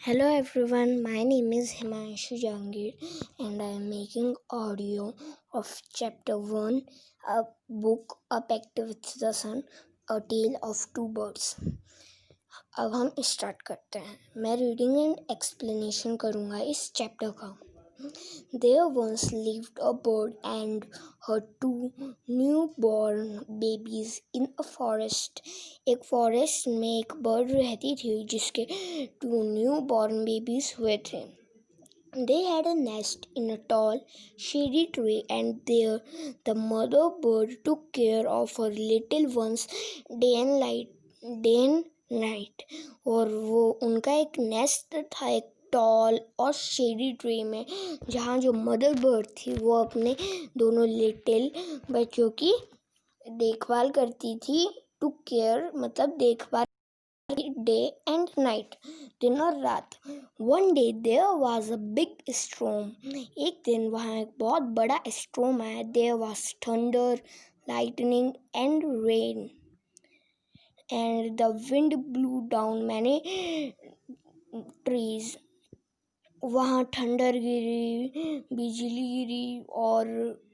Hello everyone, my name is Himanshu Jangir and I am making audio of chapter 1, a book A Pact with the Sun, A Tale of Two Birds. अब हम start करते हैं. मैं reading and explanation करूँगा इस chapter का. There once lived a bird and her two newborn babies in a forest. एक forest में एक बर्ड रहती थी जिसके 2 newborn babies हुए थे. They had a nest in a tall, shady tree, and there the mother bird took care of her little ones day and night. और वो उनका एक नेस्ट था एक टॉल और शेडी ट्री में, जहाँ जो मदर बर्ड थी वो अपने दोनों लिटिल बच्चों की देखभाल करती थी. टू केयर मतलब देखभाल, डे एंड नाइट, दिन और रात. One day there was a big storm. एक दिन वहाँ एक बहुत बड़ा स्टॉर्म आया. There was thunder, lightning and rain and the wind blew down many trees. वहाँ ठंडर गिरी, बिजली गिरी और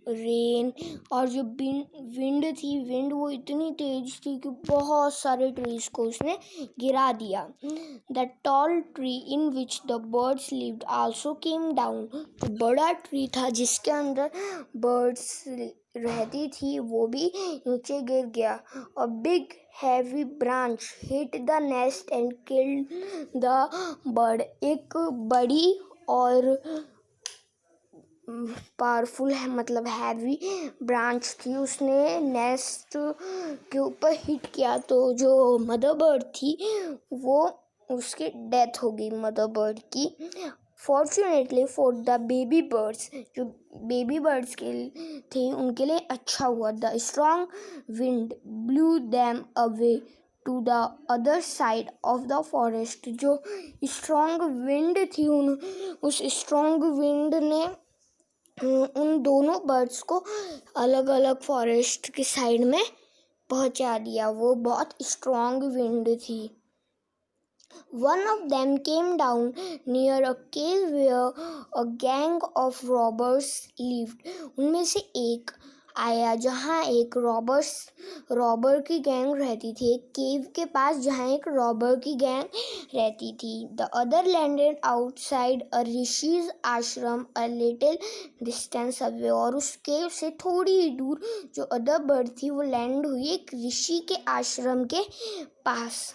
रेन, और जो विंड थी, विंड वो इतनी तेज थी कि बहुत सारे ट्रीज को उसने गिरा दिया. The tall tree in which the birds lived also came down. जो बड़ा ट्री था जिसके अंदर बर्ड्स रहती थी वो भी नीचे गिर गया. A big heavy branch hit the nest and killed the bird. एक बड़ी और पावरफुल है मतलब हैवी ब्रांच थी, उसने नेस्ट के ऊपर हिट किया तो जो मदर बर्ड थी वो उसकी डेथ हो गई, मदर बर्ड की. Fortunately for the baby birds, जो बेबी बर्ड्स के थे उनके लिए अच्छा हुआ. The strong wind blew them away to the other side of the forest. जो स्ट्रॉन्ग विंड थी उस स्ट्रॉन्ग विंड ने उन दोनों बर्ड्स को अलग अलग फॉरेस्ट के साइड में पहुंचा दिया. वो बहुत स्ट्रॉन्ग विंड थी. One of them came down near a cave where a gang of robbers lived. उनमें से एक आया जहाँ एक रॉबर की गैंग रहती थी. एक केव के पास जहाँ एक रॉबर की गैंग रहती थी. The other landed outside a ऋषि's आश्रम a little distance away. और उस केव से थोड़ी ही दूर जो अदर बर्ड थी वो लैंड हुई एक ऋषि के आश्रम के पास.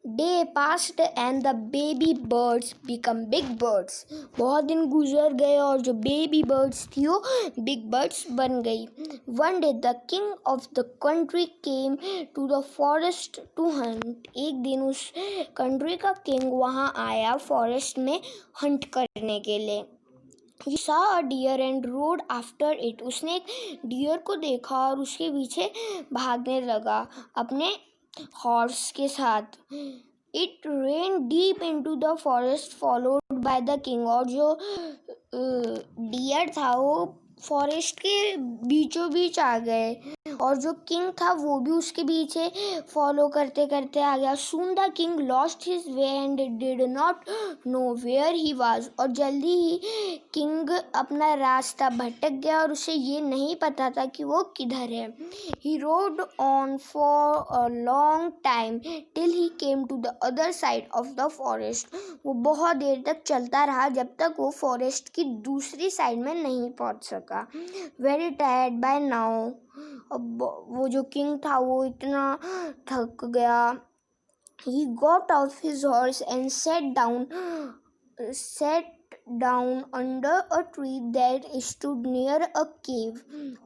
Day passed and the baby birds become big birds. बहुत दिन गुजर गए और जो बेबी बर्ड्स थी वो बिग बर्ड्स बन गई. One day the king of the country came to the forest to hunt. एक दिन उस कंट्री का किंग वहाँ आया फॉरेस्ट में हंट करने के लिए. He saw a deer and rode after it. उसने एक डियर को देखा और उसके पीछे भागने लगा अपने हॉर्स के साथ. It ran deep into the forest followed by the king. और जो डियर था वो फॉरेस्ट के बीचों बीच आ गए और जो किंग था वो भी उसके पीछे फॉलो करते करते आ गया. Soon the king lost his way and did not know where he was. और जल्दी ही किंग अपना रास्ता भटक गया और उसे ये नहीं पता था कि वो किधर है. He rode on for a long time till he came to the other side of the forest. वो बहुत देर तक चलता रहा जब तक वो फॉरेस्ट की दूसरी साइड में नहीं पहुंच सका. Very tired by now. अब वो जो किंग था वो इतना थक गया. He got off his horse and sat down under a tree that stood near a cave.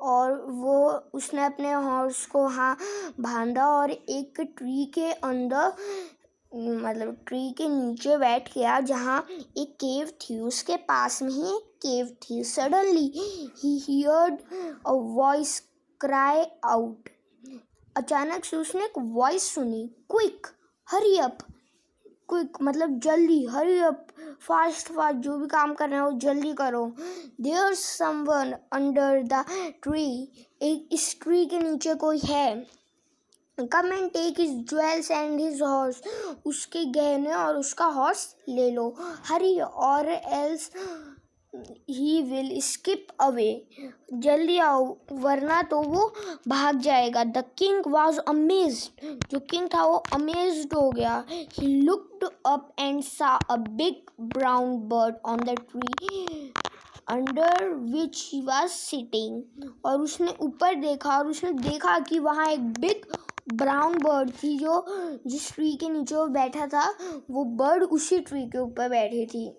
और वो उसने अपने हॉर्स को बांधा और एक ट्री के अंदर मतलब ट्री के नीचे बैठ गया जहाँ एक केव थी. उसके पास में ही एक केव थी. Suddenly he heard a voice cry out. अचानक से उसने एक वॉइस सुनी. Quick, hurry up. क्विक मतलब जल्दी, हरी अप, फास्ट जो भी काम करना है वो जल्दी करो. There's someone under the tree. इस ट्री के नीचे कोई है. Come and take his jewels and his horse, उसके गहने और उसका हॉर्स ले लो, हरी और else he will skip away, जल्दी आओ वरना तो वो भाग जाएगा। द किंग वॉज अमेज्ड, जो किंग था वो अमेज्ड हो गया। He looked up and saw a big brown bird on the tree under which he was sitting, और उसने ऊपर देखा और उसने देखा कि वहाँ एक बिग ब्राउन बर्ड थी, जो जिस ट्री के नीचे वो बैठा था वो बर्ड उसी ट्री के ऊपर बैठी थी।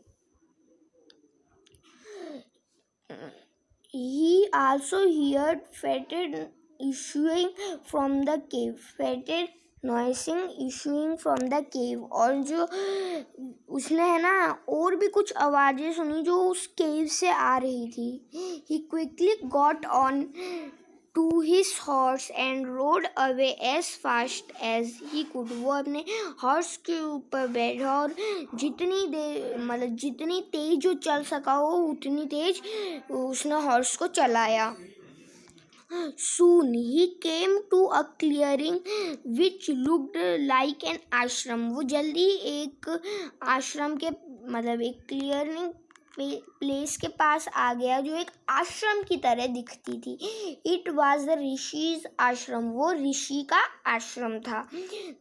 He also heard fated issuing from the cave, fated noising issuing from the cave, और जो उसने है ना और भी कुछ आवाज़ें सुनी जो उस केव से आ रही थी। He quickly got on to his horse and rode away as fast as he could. वो अपने हॉर्स के ऊपर बैठा और जितनी तेज जो चल सका हो उतनी तेज उसने हॉर्स को चलाया। Soon he came to a clearing which looked like an ashram. वो जल्दी एक आश्रम के एक क्लियरिंग प्लेस के पास आ गया जो एक आश्रम की तरह दिखती थी। इट वॉज द ऋषिज आश्रम, वो ऋषि का आश्रम था।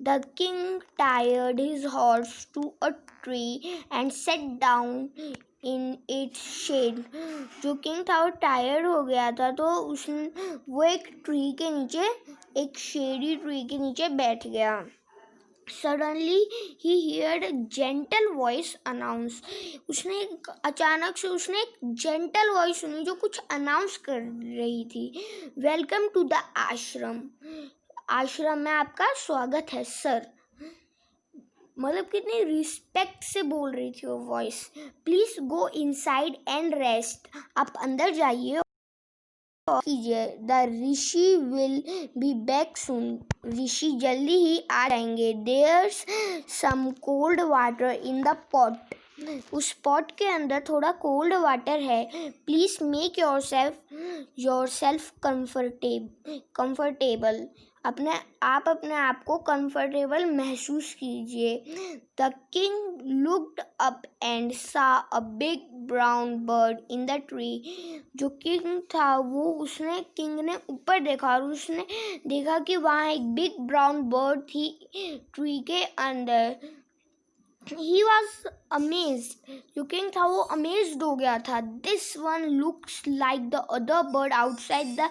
The king tired his horse to a tree and set down in its shade, जो किंग था वो टायर्ड हो गया था तो वो एक ट्री के नीचे, एक शेडी ट्री के नीचे बैठ गया। Suddenly he heard a gentle voice announce, अचानक से उसने एक gentle voice सुनी जो कुछ अनाउंस कर रही थी। वेलकम टू द आश्रम, आश्रम में आपका स्वागत है सर। कितनी रिस्पेक्ट से बोल रही थी वो voice. Please go inside and rest, आप अंदर जाइए कीजिए। The Rishi will be back soon, Rishi जल्दी ही आ जाएंगे। There's some cold water in the pot, उस पॉट के अंदर थोड़ा कोल्ड वाटर है। Please make yourself comfortable, अपने आप को कंफर्टेबल महसूस कीजिए। The king looked up and saw a big brown bird in the tree, जो किंग था किंग ने ऊपर देखा और उसने देखा कि वहाँ एक बिग ब्राउन बर्ड थी ट्री के अंदर। He was amazed, जो किंग था वो अमेज्ड हो गया था। This one looks like the other bird outside the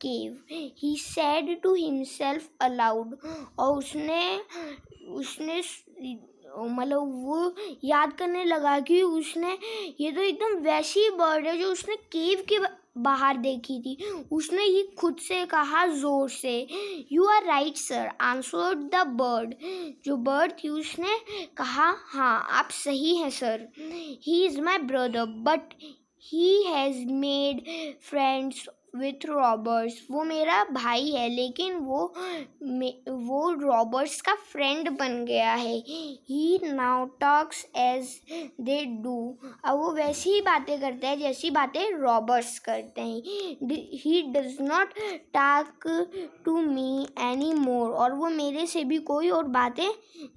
cave, he said to himself aloud, और उसने वो याद करने लगा कि ये तो एकदम वैसी बर्ड है जो उसने केव के बाहर देखी थी। उसने ये खुद से कहा जोर से। You are right sir, answered the bird, जो बर्ड थी उसने कहा हाँ आप सही हैं sir. He is my brother but he has made friends with robbers, वो मेरा भाई है लेकिन वो रॉबर्स का फ्रेंड बन गया है। He now talks as they do, अब वो वैसी ही बातें करता है जैसी बातें रॉबर्स करते हैं। He does not talk to me any more, और वो मेरे से भी कोई और बातें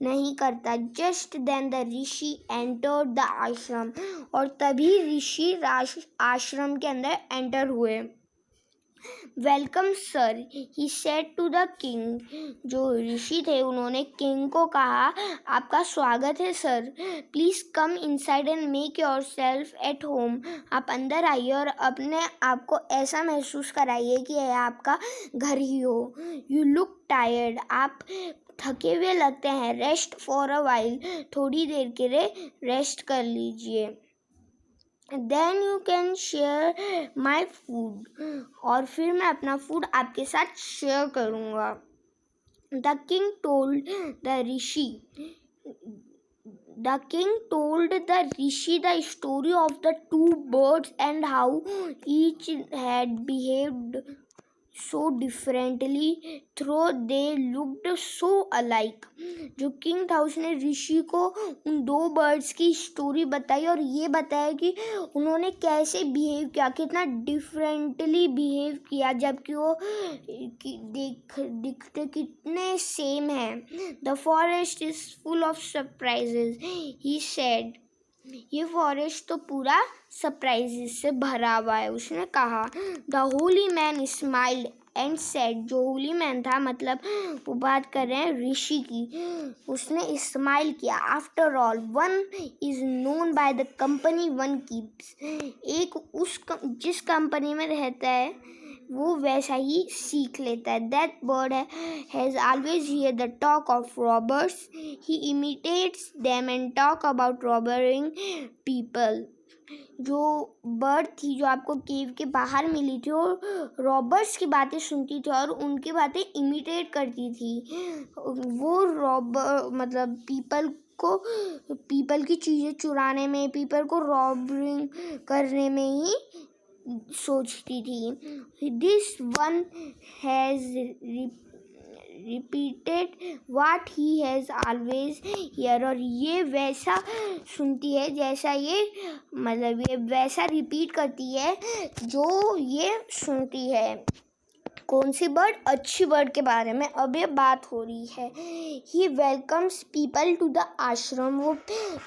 नहीं करता। Just then the rishi entered the ashram, और तभी ऋषि आश्रम के अंदर एंटर हुए। Welcome sir, he said to the king, जो ऋषि थे उन्होंने किंग को कहा आपका स्वागत है sir. Please come inside and make your self at home, आप अंदर आइए और अपने आप को ऐसा महसूस कराइए कि यह आपका घर ही हो। यू लुक टायर्ड, आप थके हुए लगते हैं। रेस्ट फॉर अ वाइल, थोड़ी देर के लिए रेस्ट कर लीजिए। Then you can share my food, और फिर मैं अपना फूड आपके साथ शेयर करूँगा। The king told the rishi the story of the two birds and how each had behaved so differently though they looked so alike. जो किंग था उसने ऋषि को उन दो बर्ड्स की स्टोरी बताई और ये बताया कि उन्होंने कैसे बिहेव किया, कितना डिफरेंटली बिहेव किया, जबकि वो दिखते कितने सेम हैं. The forest is full of surprises, he said. ये फॉरेस्ट तो पूरा सरप्राइजेस से भरा हुआ है, उसने कहा. The Holi man smiled and said. जो होली मैन था, मतलब वो बात कर रहे हैं ऋषि की, उसने स्माइल किया. After all one is known by the company one keeps. जिस कंपनी में रहता है वो वैसा ही सीख लेता है. That bird has always hear the talk of robbers, he imitates them and talk about robbering people. जो बर्ड थी जो आपको केव के बाहर मिली थी, वो रॉबर्स की बातें सुनती थी और उनकी बातें इमिटेट करती थी. वो रॉबर मतलब पीपल की चीज़ें चुराने में, पीपल को रॉबिंग करने में ही सोचती थी. This one has repeated what he has always here. और ये वैसा सुनती है जैसा ये, मतलब ये वैसा रिपीट करती है जो ये सुनती है. कौन सी बर्ड? अच्छी बर्ड के बारे में अब ये बात हो रही है. ही वेलकम्स पीपल टू द आश्रम. वो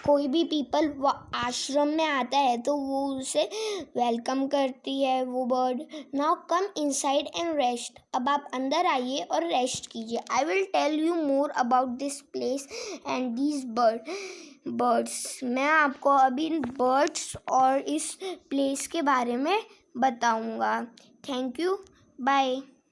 कोई भी पीपल आश्रम में आता है तो वो उसे वेलकम करती है वो bird. Now come inside and rest. अब आप अंदर आइए और रेस्ट कीजिए. I will tell you more about this place and these birds. मैं आपको अभी इन बर्ड्स और इस प्लेस के बारे में बताऊंगा. Thank you. बाय.